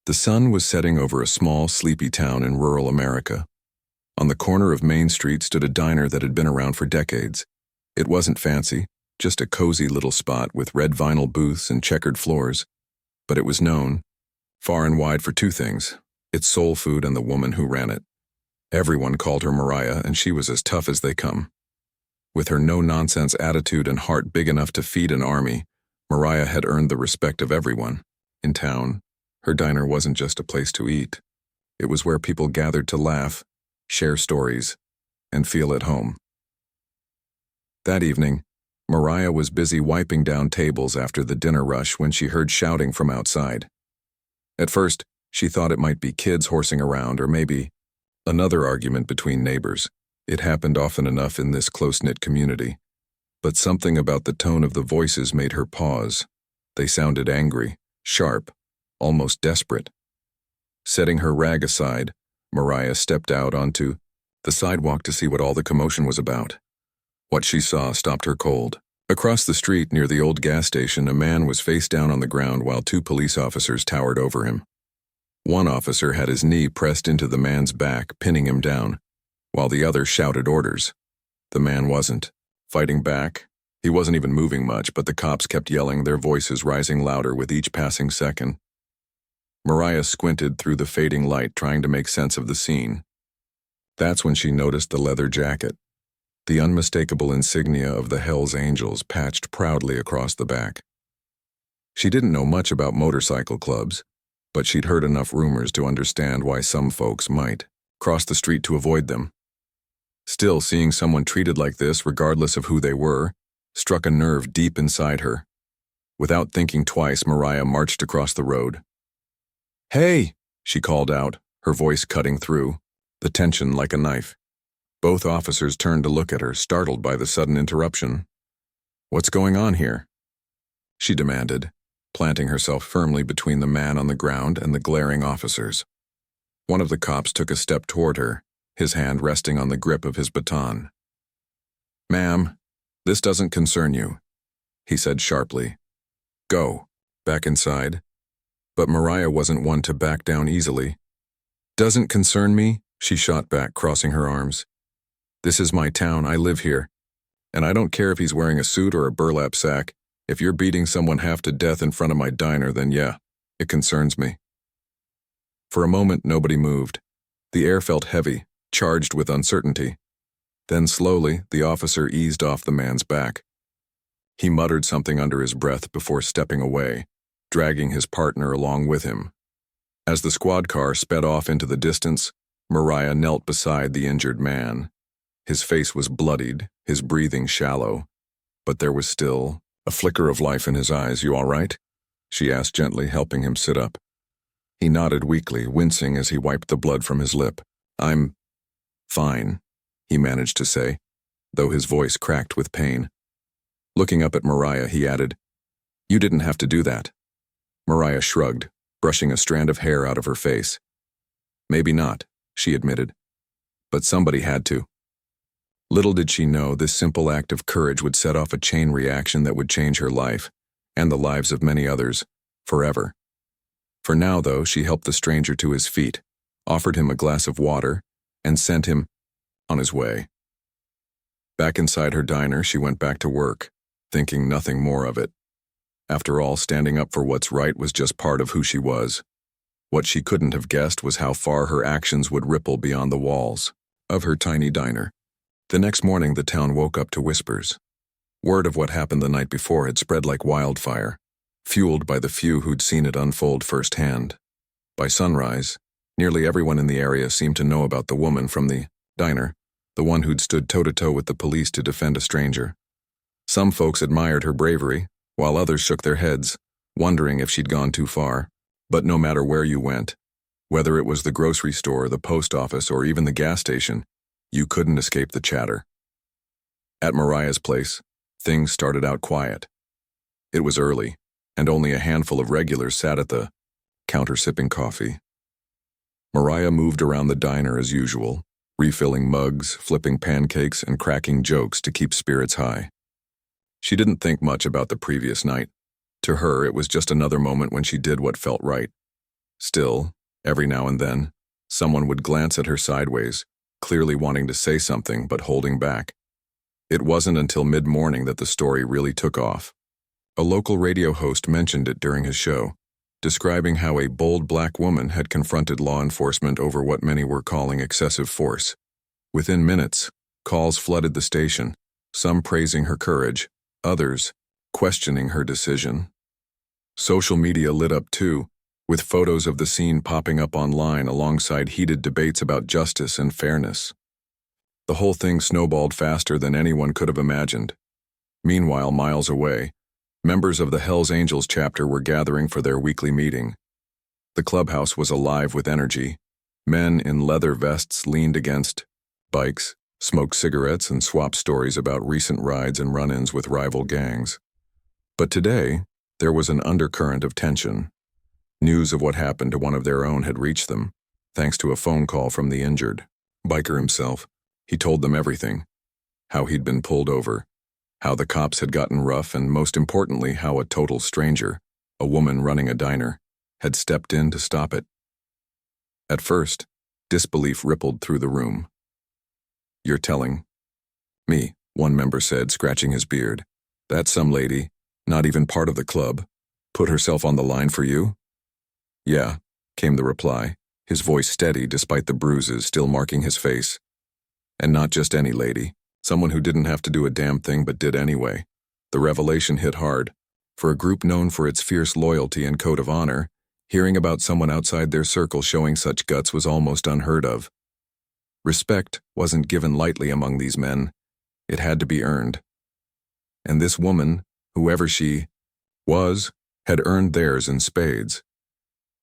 The sun was setting over a small, sleepy town in rural America. On the corner of Main Street stood a diner that had been around for decades. It wasn't fancy, just a cozy little spot with red vinyl booths and checkered floors. But it was known, far and wide, for two things: its soul food and the woman who ran it. Everyone called her Mariah, and she was as tough as they come. With her no-nonsense attitude and heart big enough to feed an army, Mariah had earned the respect of everyone. In town, her diner wasn't just a place to eat. It was where people gathered to laugh, share stories, and feel at home. That evening, Mariah was busy wiping down tables after the dinner rush when she heard shouting from outside. At first, she thought it might be kids horsing around or maybe another argument between neighbors. It happened often enough in this close-knit community. But something about the tone of the voices made her pause. They sounded angry, sharp, almost desperate. Setting her rag aside, Mariah stepped out onto the sidewalk to see what all the commotion was about. What she saw stopped her cold. Across the street near the old gas station, a man was face down on the ground while two police officers towered over him. One officer had his knee pressed into the man's back, pinning him down, while the other shouted orders. The man wasn't fighting back. He wasn't even moving much, but the cops kept yelling, their voices rising louder with each passing second. Mariah squinted through the fading light, trying to make sense of the scene. That's when she noticed the leather jacket, the unmistakable insignia of the Hells Angels patched proudly across the back. She didn't know much about motorcycle clubs, but she'd heard enough rumors to understand why some folks might cross the street to avoid them. Still, seeing someone treated like this, regardless of who they were, struck a nerve deep inside her. Without thinking twice, Mariah marched across the road. "Hey!" she called out, her voice cutting through, the tension like a knife. Both officers turned to look at her, startled by the sudden interruption. "What's going on here?" she demanded, planting herself firmly between the man on the ground and the glaring officers. One of the cops took a step toward her, his hand resting on the grip of his baton. "Ma'am, this doesn't concern you," he said sharply. "Go, back inside." But Mariah wasn't one to back down easily. "Doesn't concern me?" she shot back, crossing her arms. "This is my town, I live here. And I don't care if he's wearing a suit or a burlap sack. If you're beating someone half to death in front of my diner, then yeah, it concerns me." For a moment, nobody moved. The air felt heavy, charged with uncertainty. Then slowly, the officer eased off the man's back. He muttered something under his breath before stepping away, dragging his partner along with him. As the squad car sped off into the distance, Mariah knelt beside the injured man. His face was bloodied, his breathing shallow, but there was still a flicker of life in his eyes. "You all right?" she asked gently, helping him sit up. He nodded weakly, wincing as he wiped the blood from his lip. "I'm fine," he managed to say, though his voice cracked with pain. Looking up at Mariah, he added, "You didn't have to do that." Mariah shrugged, brushing a strand of hair out of her face. "Maybe not," she admitted, "but somebody had to." Little did she know this simple act of courage would set off a chain reaction that would change her life, and the lives of many others, forever. For now, though, she helped the stranger to his feet, offered him a glass of water, and sent him on his way. Back inside her diner, she went back to work, thinking nothing more of it. After all, standing up for what's right was just part of who she was. What she couldn't have guessed was how far her actions would ripple beyond the walls of her tiny diner. The next morning, the town woke up to whispers. Word of what happened the night before had spread like wildfire, fueled by the few who'd seen it unfold firsthand. By sunrise, nearly everyone in the area seemed to know about the woman from the diner, the one who'd stood toe-to-toe with the police to defend a stranger. Some folks admired her bravery, while others shook their heads, wondering if she'd gone too far. But no matter where you went, whether it was the grocery store, the post office, or even the gas station, you couldn't escape the chatter. At Mariah's place, things started out quiet. It was early, and only a handful of regulars sat at the counter sipping coffee. Mariah moved around the diner as usual, refilling mugs, flipping pancakes, and cracking jokes to keep spirits high. She didn't think much about the previous night. To her, it was just another moment when she did what felt right. Still, every now and then, someone would glance at her sideways, clearly wanting to say something but holding back. It wasn't until mid-morning that the story really took off. A local radio host mentioned it during his show, describing how a bold black woman had confronted law enforcement over what many were calling excessive force. Within minutes, calls flooded the station, some praising her courage, others questioning her decision. Social media lit up too, with photos of the scene popping up online alongside heated debates about justice and fairness. The whole thing snowballed faster than anyone could have imagined. Meanwhile, miles away, members of the Hells Angels chapter were gathering for their weekly meeting. The clubhouse was alive with energy. Men in leather vests leaned against bikes, smoked cigarettes, and swapped stories about recent rides and run-ins with rival gangs. But today, there was an undercurrent of tension. News of what happened to one of their own had reached them, thanks to a phone call from the injured biker himself. He told them everything: how he'd been pulled over, how the cops had gotten rough, and most importantly, how a total stranger, a woman running a diner, had stepped in to stop it. At first, disbelief rippled through the room. "You're telling me," one member said, scratching his beard, "that some lady, not even part of the club, put herself on the line for you?" "Yeah," came the reply, his voice steady despite the bruises still marking his face. "And not just any lady, someone who didn't have to do a damn thing but did anyway." The revelation hit hard. For a group known for its fierce loyalty and code of honor, hearing about someone outside their circle showing such guts was almost unheard of. Respect wasn't given lightly among these men. It had to be earned. And this woman, whoever she was, had earned theirs in spades.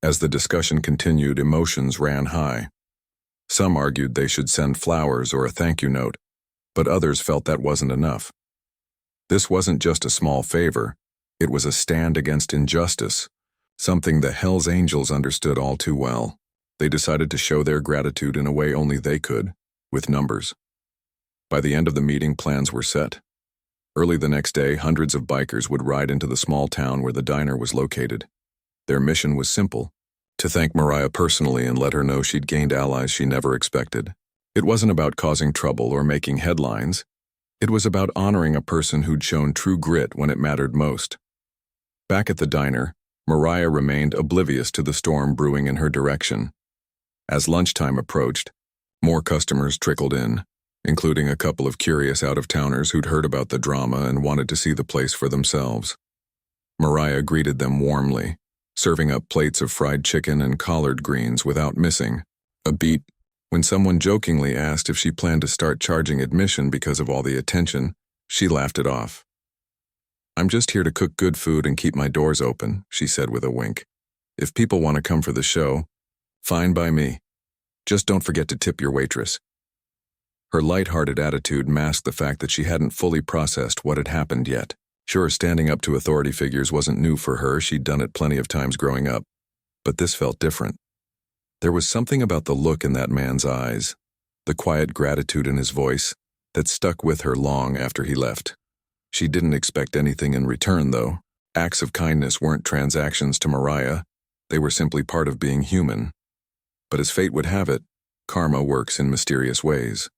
As the discussion continued, emotions ran high. Some argued they should send flowers or a thank you note, but others felt that wasn't enough. This wasn't just a small favor, it was a stand against injustice, something the Hells Angels understood all too well. They decided to show their gratitude in a way only they could, with numbers. By the end of the meeting, plans were set. Early the next day, hundreds of bikers would ride into the small town where the diner was located. Their mission was simple: to thank Mariah personally and let her know she'd gained allies she never expected. It wasn't about causing trouble or making headlines. It was about honoring a person who'd shown true grit when it mattered most. Back at the diner, Mariah remained oblivious to the storm brewing in her direction. As lunchtime approached, more customers trickled in, including a couple of curious out-of-towners who'd heard about the drama and wanted to see the place for themselves. Mariah greeted them warmly, serving up plates of fried chicken and collard greens without missing a beat. When someone jokingly asked if she planned to start charging admission because of all the attention, she laughed it off. "I'm just here to cook good food and keep my doors open," she said with a wink. "If people want to come for the show, fine by me. Just don't forget to tip your waitress." Her light-hearted attitude masked the fact that she hadn't fully processed what had happened yet. Sure, standing up to authority figures wasn't new for her, she'd done it plenty of times growing up. But this felt different. There was something about the look in that man's eyes, the quiet gratitude in his voice, that stuck with her long after he left. She didn't expect anything in return, though. Acts of kindness weren't transactions to Mariah, they were simply part of being human. But as fate would have it, karma works in mysterious ways.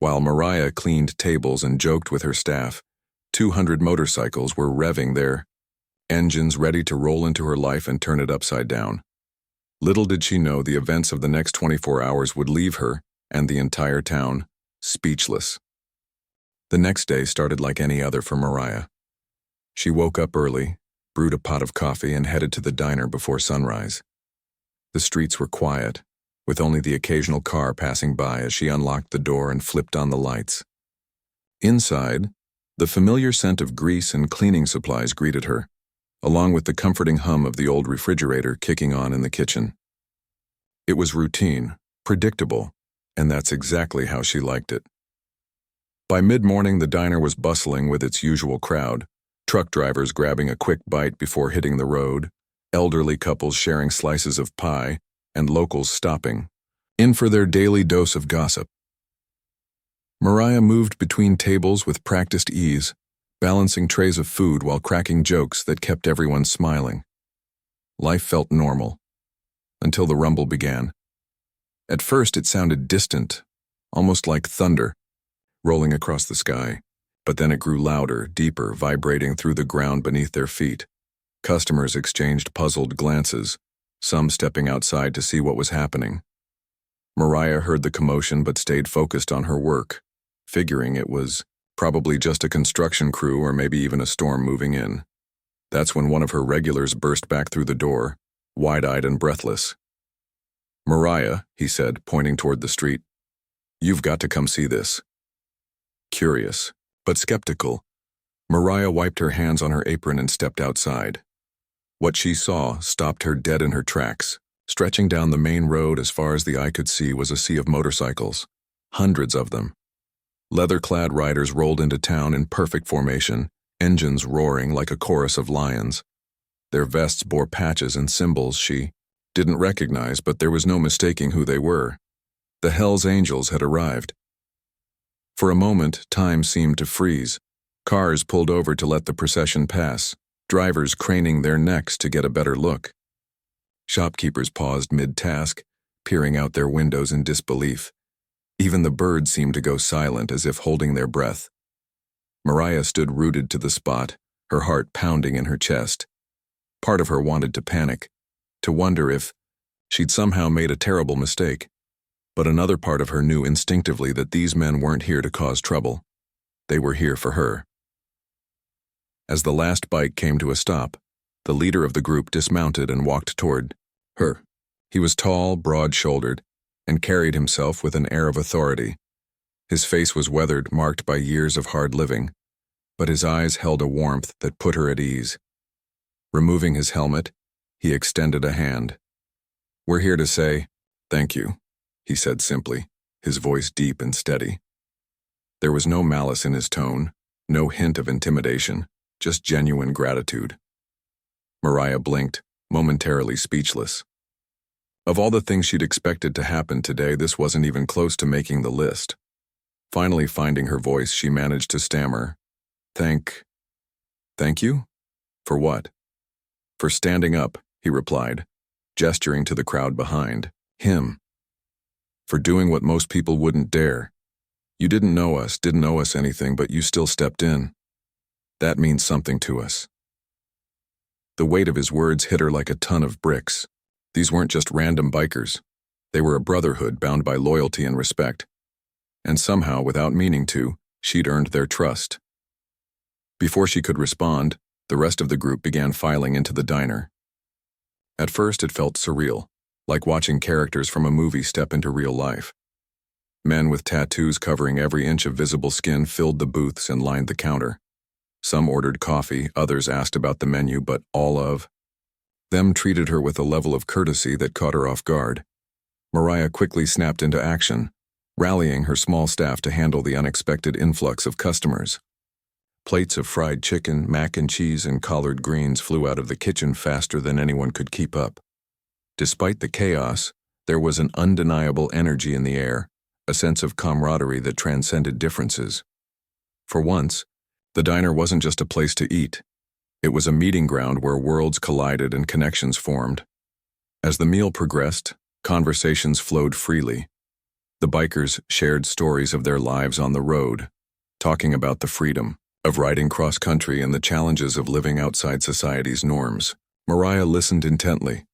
While Mariah cleaned tables and joked with her staff, 200 motorcycles were revving their engines ready to roll into her life and turn it upside down. Little did she know the events of the next 24 hours would leave her, and the entire town, speechless. The next day started like any other for Mariah. She woke up early, brewed a pot of coffee, and headed to the diner before sunrise. The streets were quiet, with only the occasional car passing by as she unlocked the door and flipped on the lights. Inside, the familiar scent of grease and cleaning supplies greeted her, along with the comforting hum of the old refrigerator kicking on in the kitchen. It was routine, predictable, and that's exactly how she liked it. By mid-morning, the diner was bustling with its usual crowd, truck drivers grabbing a quick bite before hitting the road, elderly couples sharing slices of pie, and locals stopping in for their daily dose of gossip. Mariah moved between tables with practiced ease, balancing trays of food while cracking jokes that kept everyone smiling. Life felt normal. until the rumble began. At first it sounded distant, almost like thunder, rolling across the sky, but then it grew louder, deeper, vibrating through the ground beneath their feet. Customers exchanged puzzled glances, some stepping outside to see what was happening. Mariah heard the commotion but stayed focused on her work, figuring it was probably just a construction crew or maybe even a storm moving in. That's when one of her regulars burst back through the door, wide-eyed and breathless. "Mariah," he said, pointing toward the street, "you've got to come see this." Curious, but skeptical, Mariah wiped her hands on her apron and stepped outside. What she saw stopped her dead in her tracks. Stretching down the main road as far as the eye could see was a sea of motorcycles, hundreds of them. Leather-clad riders rolled into town in perfect formation, engines roaring like a chorus of lions. Their vests bore patches and symbols she didn't recognize, but there was no mistaking who they were. The Hells Angels had arrived. For a moment, time seemed to freeze. Cars pulled over to let the procession pass, drivers craning their necks to get a better look. Shopkeepers paused mid-task, peering out their windows in disbelief. Even the birds seemed to go silent, as if holding their breath. Mariah stood rooted to the spot, her heart pounding in her chest. Part of her wanted to panic, to wonder if she'd somehow made a terrible mistake. But another part of her knew instinctively that these men weren't here to cause trouble. They were here for her. As the last bike came to a stop, the leader of the group dismounted and walked toward her. He was tall, broad-shouldered, and carried himself with an air of authority. His face was weathered, marked by years of hard living, but his eyes held a warmth that put her at ease. Removing his helmet, he extended a hand. "We're here to say thank you," he said simply, his voice deep and steady. There was no malice in his tone, no hint of intimidation, just genuine gratitude. Mariah blinked, momentarily speechless. Of all the things she'd expected to happen today, this wasn't even close to making the list. Finally finding her voice, she managed to stammer, Thank you? For what?" "For standing up," he replied, gesturing to the crowd behind him. "For doing what most people wouldn't dare. You didn't owe us anything, but you still stepped in. That means something to us." The weight of his words hit her like a ton of bricks. These weren't just random bikers. They were a brotherhood bound by loyalty and respect. And somehow, without meaning to, she'd earned their trust. Before she could respond, the rest of the group began filing into the diner. At first it felt surreal, like watching characters from a movie step into real life. Men with tattoos covering every inch of visible skin filled the booths and lined the counter. Some ordered coffee, others asked about the menu, but all of them treated her with a level of courtesy that caught her off guard. Mariah quickly snapped into action, rallying her small staff to handle the unexpected influx of customers. Plates of fried chicken, mac and cheese, and collard greens flew out of the kitchen faster than anyone could keep up. Despite the chaos, there was an undeniable energy in the air, a sense of camaraderie that transcended differences. For once, the diner wasn't just a place to eat. It was a meeting ground where worlds collided and connections formed. As the meal progressed, conversations flowed freely. The bikers shared stories of their lives on the road, talking about the freedom of riding cross-country and the challenges of living outside society's norms. Mariah listened intently,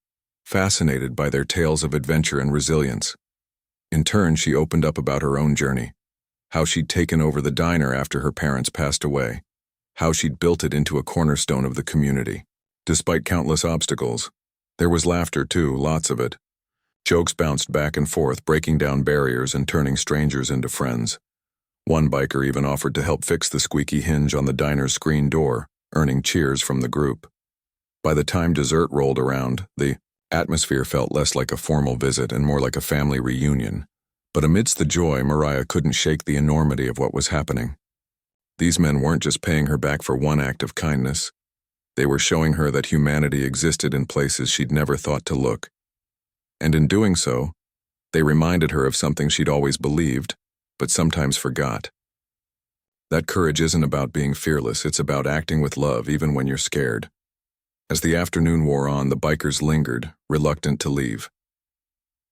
fascinated by their tales of adventure and resilience. In turn, she opened up about her own journey, how she'd taken over the diner after her parents passed away, how she'd built it into a cornerstone of the community. Despite countless obstacles, there was laughter too, lots of it. Jokes bounced back and forth, breaking down barriers and turning strangers into friends. One biker even offered to help fix the squeaky hinge on the diner's screen door, earning cheers from the group. By the time dessert rolled around, the atmosphere felt less like a formal visit and more like a family reunion. But amidst the joy, Mariah couldn't shake the enormity of what was happening. These men weren't just paying her back for one act of kindness. They were showing her that humanity existed in places she'd never thought to look. And in doing so, they reminded her of something she'd always believed, but sometimes forgot. That courage isn't about being fearless, it's about acting with love even when you're scared. As the afternoon wore on, the bikers lingered, reluctant to leave.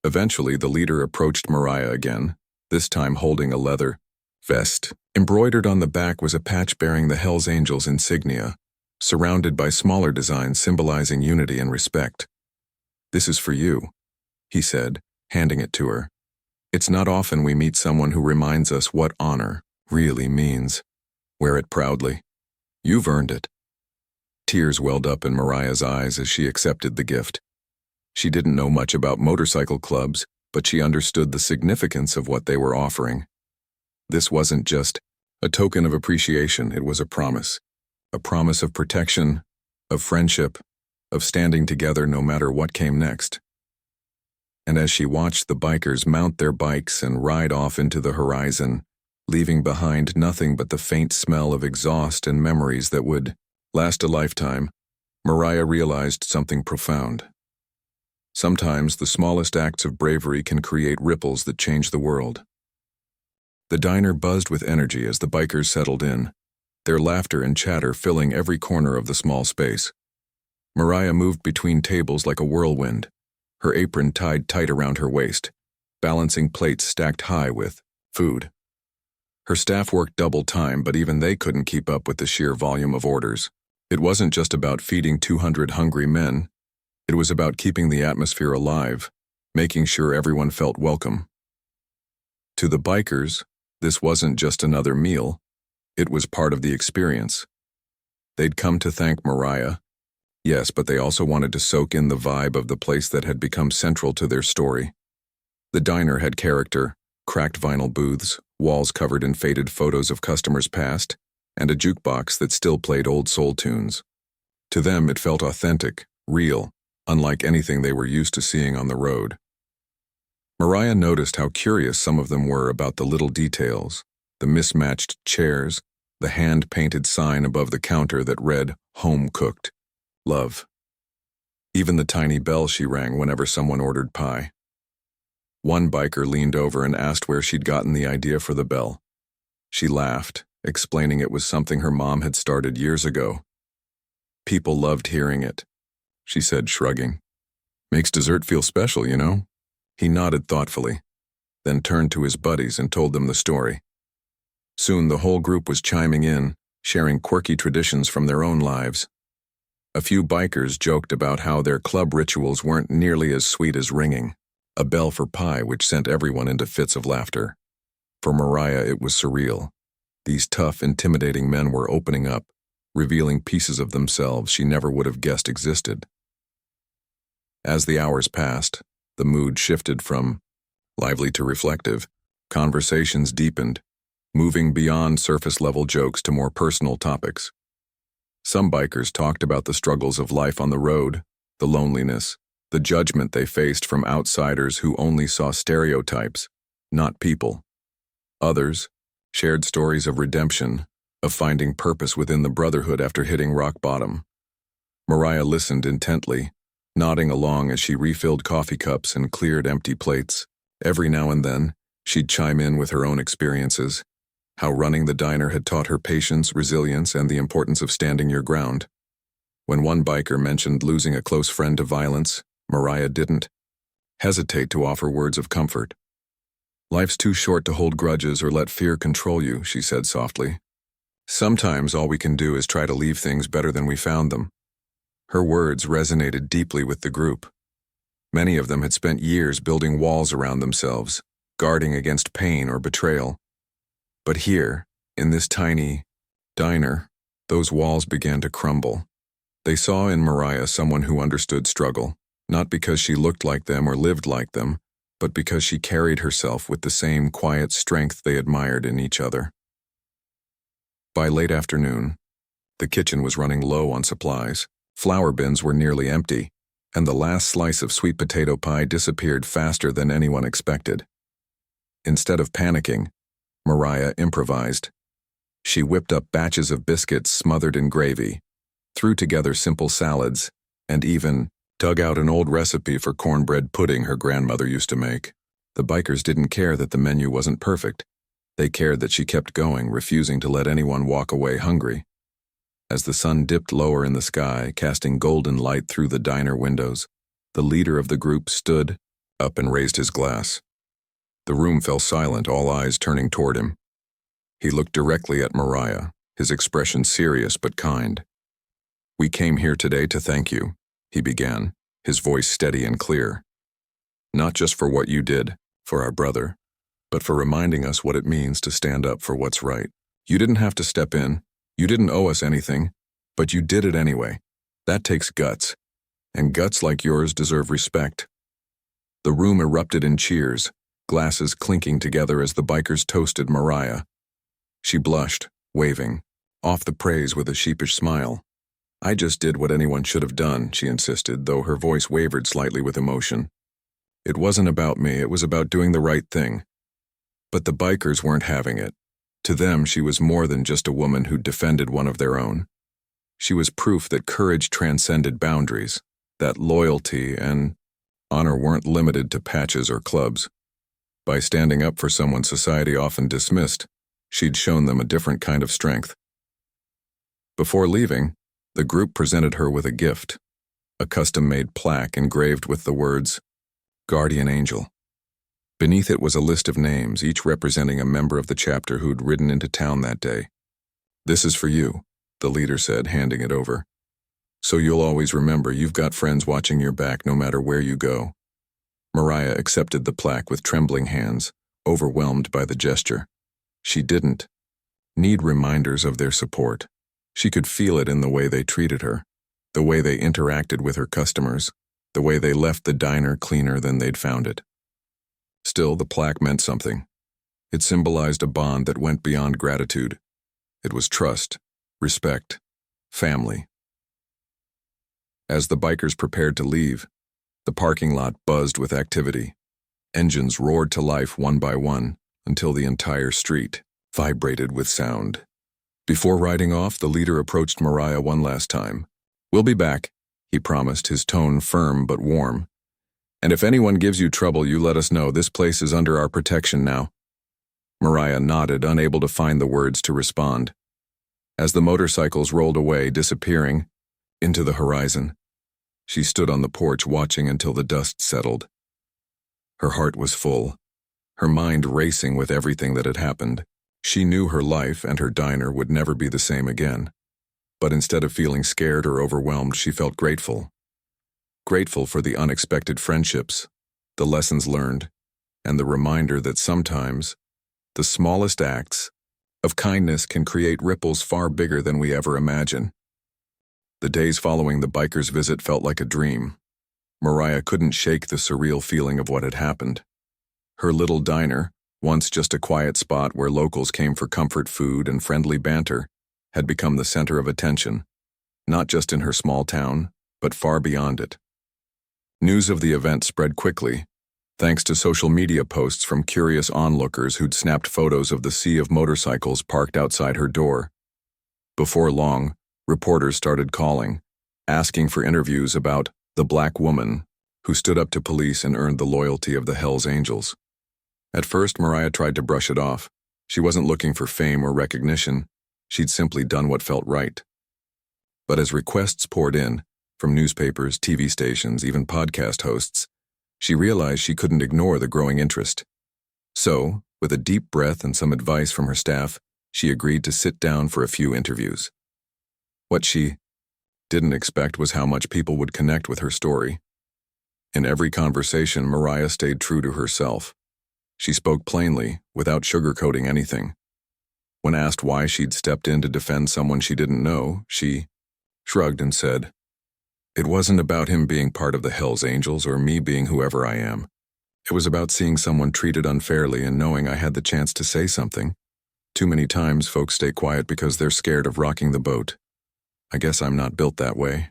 Eventually, the leader approached Mariah again, this time holding a leather vest. Embroidered on the back was a patch bearing the Hells Angels insignia, surrounded by smaller designs symbolizing unity and respect. "This is for you," he said, handing it to her. "It's not often we meet someone who reminds us what honor really means. Wear it proudly. You've earned it." Tears welled up in Mariah's eyes as she accepted the gift. She didn't know much about motorcycle clubs, but she understood the significance of what they were offering. This wasn't just a token of appreciation, it was a promise of protection, of friendship, of standing together no matter what came next. And as she watched the bikers mount their bikes and ride off into the horizon, leaving behind nothing but the faint smell of exhaust and memories that would last a lifetime, Mariah realized something profound. Sometimes the smallest acts of bravery can create ripples that change the world. The diner buzzed with energy as the bikers settled in, their laughter and chatter filling every corner of the small space. Mariah moved between tables like a whirlwind, her apron tied tight around her waist, balancing plates stacked high with food. Her staff worked double time, but even they couldn't keep up with the sheer volume of orders. It wasn't just about feeding 200 hungry men. It was about keeping the atmosphere alive, making sure everyone felt welcome. To the bikers, this wasn't just another meal. It was part of the experience. They'd come to thank Mariah, yes, but they also wanted to soak in the vibe of the place that had become central to their story. The diner had character, cracked vinyl booths, walls covered in faded photos of customers past, and a jukebox that still played old soul tunes. To them, it felt authentic, real, unlike anything they were used to seeing on the road. Mariah noticed how curious some of them were about the little details, the mismatched chairs, the hand-painted sign above the counter that read, "Home Cooked, Love." Even the tiny bell she rang whenever someone ordered pie. One biker leaned over and asked where she'd gotten the idea for the bell. She laughed, explaining it was something her mom had started years ago. "People loved hearing it," she said, shrugging. "Makes dessert feel special, you know?" He nodded thoughtfully, then turned to his buddies and told them the story. Soon the whole group was chiming in, sharing quirky traditions from their own lives. A few bikers joked about how their club rituals weren't nearly as sweet as ringing a bell for pie, which sent everyone into fits of laughter. For Mariah, it was surreal. These tough, intimidating men were opening up, revealing pieces of themselves she never would have guessed existed. As the hours passed, the mood shifted from lively to reflective. Conversations deepened, moving beyond surface-level jokes to more personal topics. Some bikers talked about the struggles of life on the road, the loneliness, the judgment they faced from outsiders who only saw stereotypes, not people. Others shared stories of redemption, of finding purpose within the brotherhood after hitting rock bottom. Mariah listened intently, nodding along as she refilled coffee cups and cleared empty plates. Every now and then, she'd chime in with her own experiences, how running the diner had taught her patience, resilience, and the importance of standing your ground. When one biker mentioned losing a close friend to violence, Mariah didn't hesitate to offer words of comfort. "Life's too short to hold grudges or let fear control you," she said softly. "Sometimes all we can do is try to leave things better than we found them." Her words resonated deeply with the group. Many of them had spent years building walls around themselves, guarding against pain or betrayal. But here, in this tiny diner, those walls began to crumble. They saw in Mariah someone who understood struggle, not because she looked like them or lived like them, but because she carried herself with the same quiet strength they admired in each other. By late afternoon, the kitchen was running low on supplies. Flour bins were nearly empty, and the last slice of sweet potato pie disappeared faster than anyone expected. Instead of panicking, Mariah improvised. She whipped up batches of biscuits smothered in gravy, threw together simple salads, and even dug out an old recipe for cornbread pudding her grandmother used to make. The bikers didn't care that the menu wasn't perfect. They cared that she kept going, refusing to let anyone walk away hungry. As the sun dipped lower in the sky, casting golden light through the diner windows, the leader of the group stood, up and raised his glass. The room fell silent, all eyes turning toward him. He looked directly at Mariah, his expression serious but kind. "We came here today to thank you," he began, his voice steady and clear. "Not just for what you did, for our brother, but for reminding us what it means to stand up for what's right. You didn't have to step in, you didn't owe us anything, but you did it anyway. That takes guts, and guts like yours deserve respect." The room erupted in cheers, glasses clinking together as the bikers toasted Mariah. She blushed, waving, off the praise with a sheepish smile. "I just did what anyone should have done," she insisted, though her voice wavered slightly with emotion. "It wasn't about me, it was about doing the right thing." But the bikers weren't having it. To them, she was more than just a woman who defended one of their own. She was proof that courage transcended boundaries, that loyalty and honor weren't limited to patches or clubs. By standing up for someone society often dismissed, she'd shown them a different kind of strength. Before leaving, the group presented her with a gift, a custom-made plaque engraved with the words, "Guardian Angel." Beneath it was a list of names, each representing a member of the chapter who'd ridden into town that day. "This is for you," the leader said, handing it over. "So you'll always remember you've got friends watching your back no matter where you go." Mariah accepted the plaque with trembling hands, overwhelmed by the gesture. She didn't need reminders of their support. She could feel it in the way they treated her, the way they interacted with her customers, the way they left the diner cleaner than they'd found it. Still, the plaque meant something. It symbolized a bond that went beyond gratitude. It was trust, respect, family. As the bikers prepared to leave, the parking lot buzzed with activity. Engines roared to life one by one until the entire street vibrated with sound. Before riding off, the leader approached Mariah one last time. "We'll be back," he promised, his tone firm but warm. "And if anyone gives you trouble, you let us know. This place is under our protection now." Mariah nodded, unable to find the words to respond. As the motorcycles rolled away, disappearing into the horizon, she stood on the porch watching until the dust settled. Her heart was full, her mind racing with everything that had happened. She knew her life and her diner would never be the same again. But instead of feeling scared or overwhelmed, she felt grateful. Grateful for the unexpected friendships, the lessons learned, and the reminder that sometimes the smallest acts of kindness can create ripples far bigger than we ever imagine. The days following the bikers' visit felt like a dream. Mariah couldn't shake the surreal feeling of what had happened. Her little diner, once just a quiet spot where locals came for comfort food and friendly banter, had become the center of attention, not just in her small town, but far beyond it. News of the event spread quickly, thanks to social media posts from curious onlookers who'd snapped photos of the sea of motorcycles parked outside her door. Before long, reporters started calling, asking for interviews about the black woman who stood up to police and earned the loyalty of the Hells Angels. At first, Mariah tried to brush it off. She wasn't looking for fame or recognition. She'd simply done what felt right. But as requests poured in, from newspapers, TV stations, even podcast hosts, she realized she couldn't ignore the growing interest. So, with a deep breath and some advice from her staff, she agreed to sit down for a few interviews. What she didn't expect was how much people would connect with her story. In every conversation, Mariah stayed true to herself. She spoke plainly, without sugarcoating anything. When asked why she'd stepped in to defend someone she didn't know, she shrugged and said, "It wasn't about him being part of the Hells Angels or me being whoever I am. It was about seeing someone treated unfairly and knowing I had the chance to say something. Too many times folks stay quiet because they're scared of rocking the boat. I guess I'm not built that way."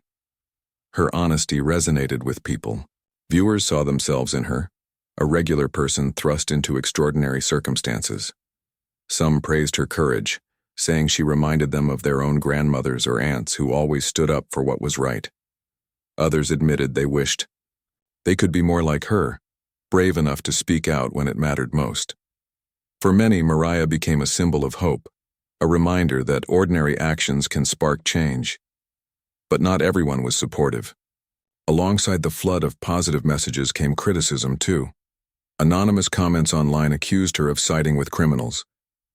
Her honesty resonated with people. Viewers saw themselves in her, a regular person thrust into extraordinary circumstances. Some praised her courage, saying she reminded them of their own grandmothers or aunts who always stood up for what was right. Others admitted they wished they could be more like her, brave enough to speak out when it mattered most. For many, Mariah became a symbol of hope, a reminder that ordinary actions can spark change. But not everyone was supportive. Alongside the flood of positive messages came criticism, too. Anonymous comments online accused her of siding with criminals,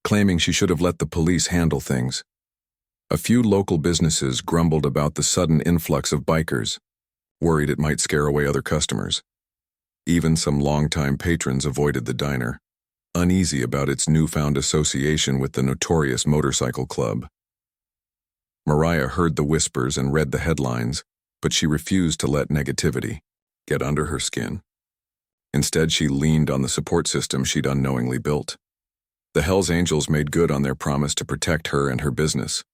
claiming she should have let the police handle things. A few local businesses grumbled about the sudden influx of bikers, worried it might scare away other customers. Even some longtime patrons avoided the diner, uneasy about its newfound association with the notorious motorcycle club. Mariah heard the whispers and read the headlines, but she refused to let negativity get under her skin. Instead, she leaned on the support system she'd unknowingly built. The Hells Angels made good on their promise to protect her and her business.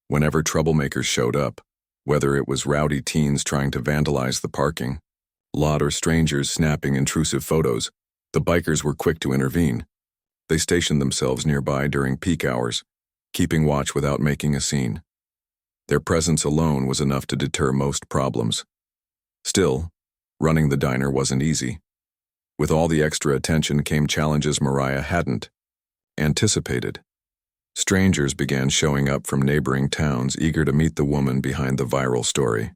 Whenever troublemakers showed up, whether it was rowdy teens trying to vandalize the parking lot or strangers snapping intrusive photos, the bikers were quick to intervene. They stationed themselves nearby during peak hours, keeping watch without making a scene. Their presence alone was enough to deter most problems. Still, running the diner wasn't easy. With all the extra attention came challenges Mariah hadn't anticipated. Strangers began showing up from neighboring towns, eager to meet the woman behind the viral story.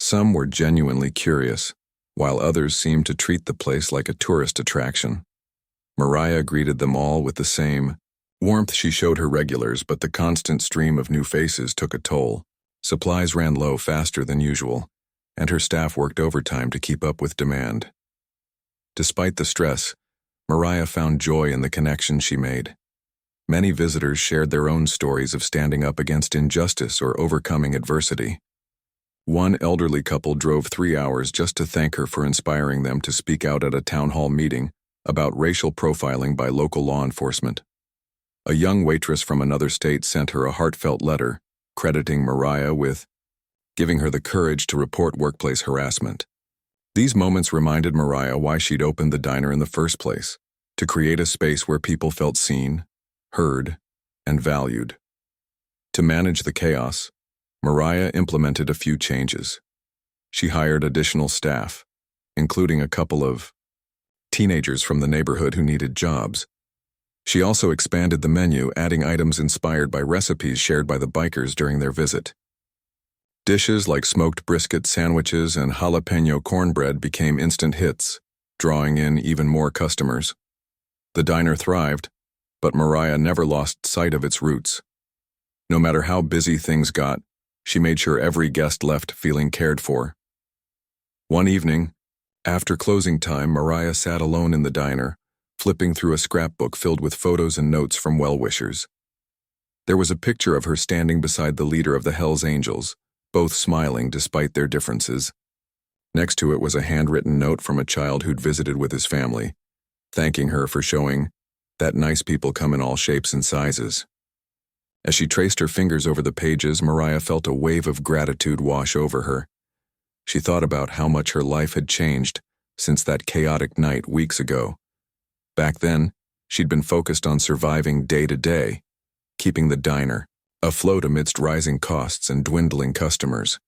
Some were genuinely curious, while others seemed to treat the place like a tourist attraction. Mariah greeted them all with the same warmth she showed her regulars, but the constant stream of new faces took a toll. Supplies ran low faster than usual, and her staff worked overtime to keep up with demand. Despite the stress, Mariah found joy in the connections she made. Many visitors shared their own stories of standing up against injustice or overcoming adversity. One elderly couple drove 3 hours just to thank her for inspiring them to speak out at a town hall meeting about racial profiling by local law enforcement. A young waitress from another state sent her a heartfelt letter, crediting Mariah with giving her the courage to report workplace harassment. These moments reminded Mariah why she'd opened the diner in the first place, to create a space where people felt seen, heard, and valued. To manage the chaos, Mariah implemented a few changes. She hired additional staff, including a couple of teenagers from the neighborhood who needed jobs. She also expanded the menu, adding items inspired by recipes shared by the bikers during their visit. Dishes like smoked brisket sandwiches and jalapeno cornbread became instant hits, drawing in even more customers. The diner thrived, but Mariah never lost sight of its roots. No matter how busy things got, she made sure every guest left feeling cared for. One evening, after closing time, Mariah sat alone in the diner, flipping through a scrapbook filled with photos and notes from well-wishers. There was a picture of her standing beside the leader of the Hells Angels, both smiling despite their differences. Next to it was a handwritten note from a child who'd visited with his family, thanking her for showing that nice people come in all shapes and sizes. As she traced her fingers over the pages, Mariah felt a wave of gratitude wash over her. She thought about how much her life had changed since that chaotic night weeks ago. Back then, she'd been focused on surviving day to day, keeping the diner afloat amidst rising costs and dwindling customers.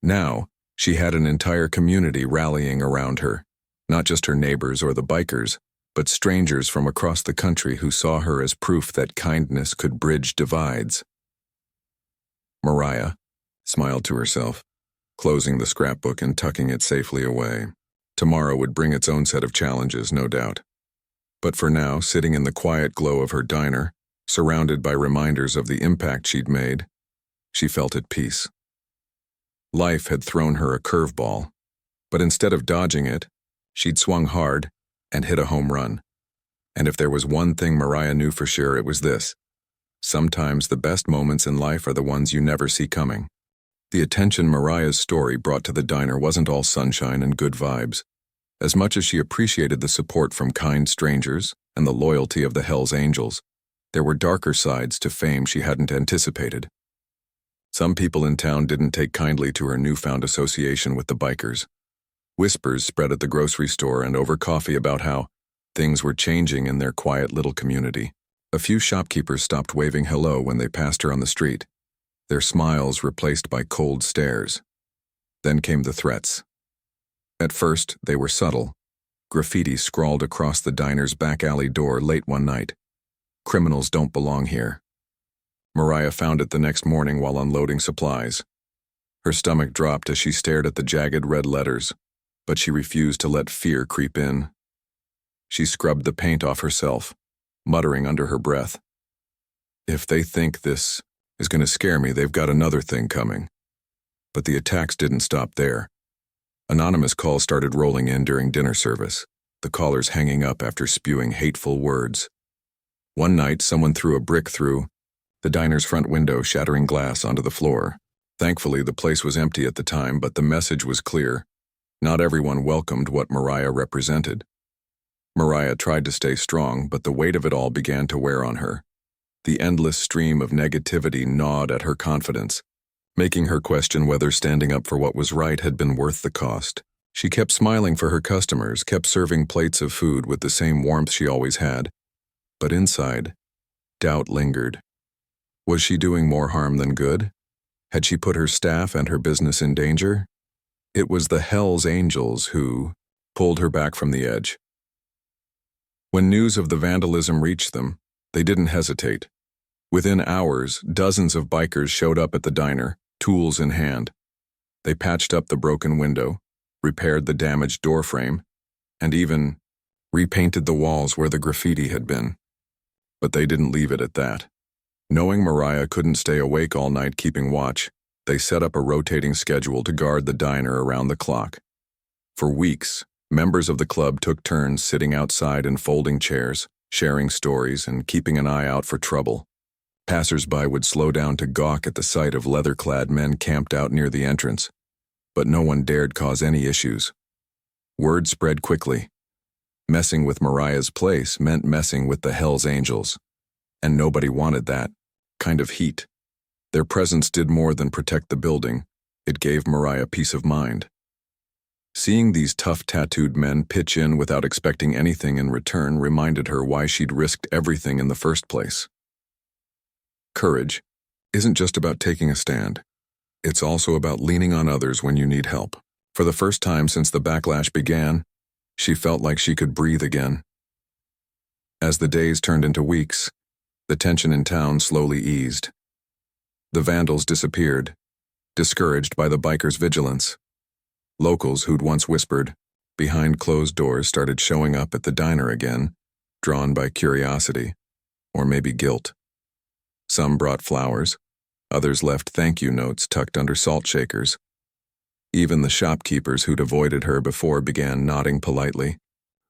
Now, she had an entire community rallying around her, not just her neighbors or the bikers, but strangers from across the country who saw her as proof that kindness could bridge divides. Mariah smiled to herself, closing the scrapbook and tucking it safely away. Tomorrow would bring its own set of challenges, no doubt. But for now, sitting in the quiet glow of her diner, surrounded by reminders of the impact she'd made, she felt at peace. Life had thrown her a curveball, but instead of dodging it, she'd swung hard and hit a home run. And if there was one thing Mariah knew for sure, it was this: sometimes the best moments in life are the ones you never see coming. The attention Mariah's story brought to the diner wasn't all sunshine and good vibes. As much as she appreciated the support from kind strangers and the loyalty of the Hells Angels, there were darker sides to fame she hadn't anticipated. Some people in town didn't take kindly to her newfound association with the bikers. Whispers spread at the grocery store and over coffee about how things were changing in their quiet little community. A few shopkeepers stopped waving hello when they passed her on the street, their smiles replaced by cold stares. Then came the threats. At first, they were subtle. Graffiti scrawled across the diner's back alley door late one night. "Criminals don't belong here." Mariah found it the next morning while unloading supplies. Her stomach dropped as she stared at the jagged red letters, but she refused to let fear creep in. She scrubbed the paint off herself, muttering under her breath, "If they think this is going to scare me, they've got another thing coming." But the attacks didn't stop there. Anonymous calls started rolling in during dinner service, the callers hanging up after spewing hateful words. One night, someone threw a brick through the diner's front window, shattering glass onto the floor. Thankfully, the place was empty at the time, but the message was clear. Not everyone welcomed what Mariah represented. Mariah tried to stay strong, but the weight of it all began to wear on her. The endless stream of negativity gnawed at her confidence, making her question whether standing up for what was right had been worth the cost. She kept smiling for her customers, kept serving plates of food with the same warmth she always had. But inside, doubt lingered. Was she doing more harm than good? Had she put her staff and her business in danger? It was the Hell's Angels who pulled her back from the edge. When news of the vandalism reached them, they didn't hesitate. Within hours, dozens of bikers showed up at the diner, tools in hand. They patched up the broken window, repaired the damaged doorframe, and even repainted the walls where the graffiti had been. But they didn't leave it at that. Knowing Mariah couldn't stay awake all night keeping watch, they set up a rotating schedule to guard the diner around the clock. For weeks, members of the club took turns sitting outside in folding chairs, sharing stories, and keeping an eye out for trouble. Passers-by would slow down to gawk at the sight of leather-clad men camped out near the entrance, but no one dared cause any issues. Word spread quickly. Messing with Mariah's place meant messing with the Hell's Angels, and nobody wanted that kind of heat. Their presence did more than protect the building. It gave Mariah peace of mind. Seeing these tough tattooed men pitch in without expecting anything in return reminded her why she'd risked everything in the first place. Courage isn't just about taking a stand. It's also about leaning on others when you need help. For the first time since the backlash began, she felt like she could breathe again. As the days turned into weeks, the tension in town slowly eased. The vandals disappeared, discouraged by the bikers' vigilance. Locals who'd once whispered behind closed doors started showing up at the diner again, drawn by curiosity, or maybe guilt. Some brought flowers, others left thank-you notes tucked under salt shakers. Even the shopkeepers who'd avoided her before began nodding politely.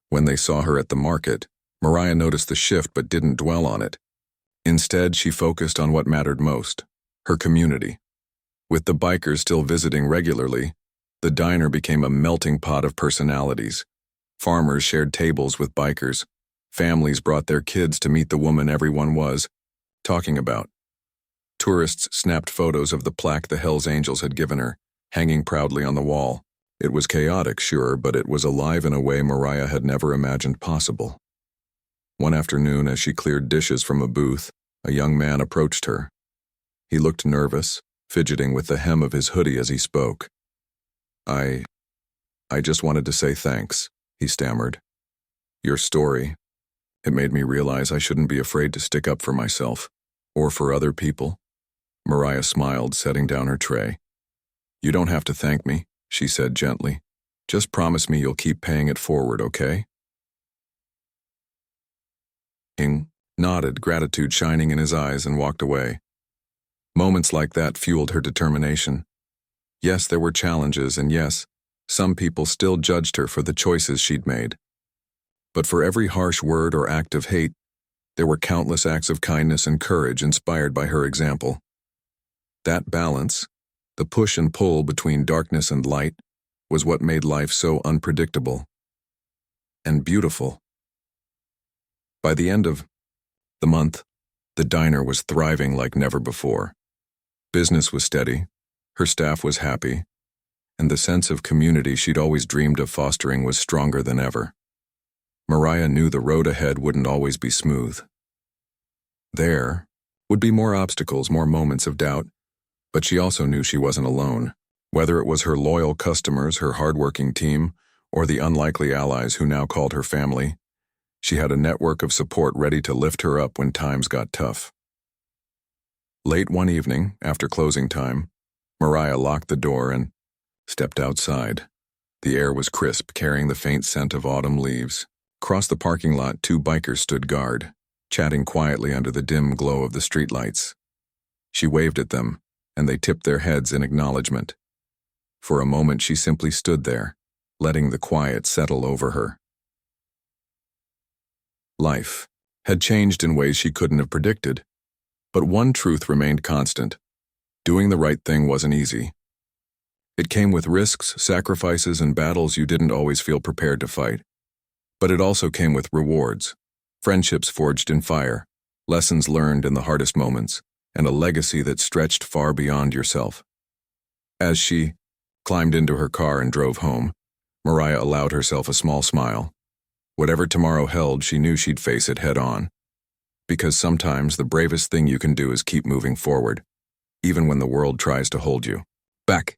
When they saw her at the market, Mariah noticed the shift but didn't dwell on it. Instead, she focused on what mattered most, her community. With the bikers still visiting regularly, the diner became a melting pot of personalities. Farmers shared tables with bikers. Families brought their kids to meet the woman everyone was talking about. Tourists snapped photos of the plaque the Hell's Angels had given her, hanging proudly on the wall. It was chaotic, sure, but it was alive in a way Mariah had never imagined possible. One afternoon, as she cleared dishes from a booth, a young man approached her. He looked nervous, fidgeting with the hem of his hoodie as he spoke. I just wanted to say thanks," he stammered. "Your story, it made me realize I shouldn't be afraid to stick up for myself, or for other people." Mariah smiled, setting down her tray. "You don't have to thank me," she said gently. "Just promise me you'll keep paying it forward, okay?" He nodded, gratitude shining in his eyes, and walked away. Moments like that fueled her determination. Yes, there were challenges, and yes, some people still judged her for the choices she'd made. But for every harsh word or act of hate, there were countless acts of kindness and courage inspired by her example. That balance, the push and pull between darkness and light, was what made life so unpredictable and beautiful. By the end of the month, the diner was thriving like never before. Business was steady, her staff was happy, and the sense of community she'd always dreamed of fostering was stronger than ever. Mariah knew the road ahead wouldn't always be smooth. There would be more obstacles, more moments of doubt, but she also knew she wasn't alone. Whether it was her loyal customers, her hardworking team, or the unlikely allies who now called her family, she had a network of support ready to lift her up when times got tough. Late one evening, after closing time, Mariah locked the door and stepped outside. The air was crisp, carrying the faint scent of autumn leaves. Across the parking lot, two bikers stood guard, chatting quietly under the dim glow of the streetlights. She waved at them, and they tipped their heads in acknowledgement. For a moment she simply stood there, letting the quiet settle over her. Life had changed in ways she couldn't have predicted, but one truth remained constant. Doing the right thing wasn't easy. It came with risks, sacrifices, and battles you didn't always feel prepared to fight. But it also came with rewards, friendships forged in fire, lessons learned in the hardest moments, and a legacy that stretched far beyond yourself. As she climbed into her car and drove home, Mariah allowed herself a small smile. Whatever tomorrow held, she knew she'd face it head on. Because sometimes the bravest thing you can do is keep moving forward, even when the world tries to hold you back.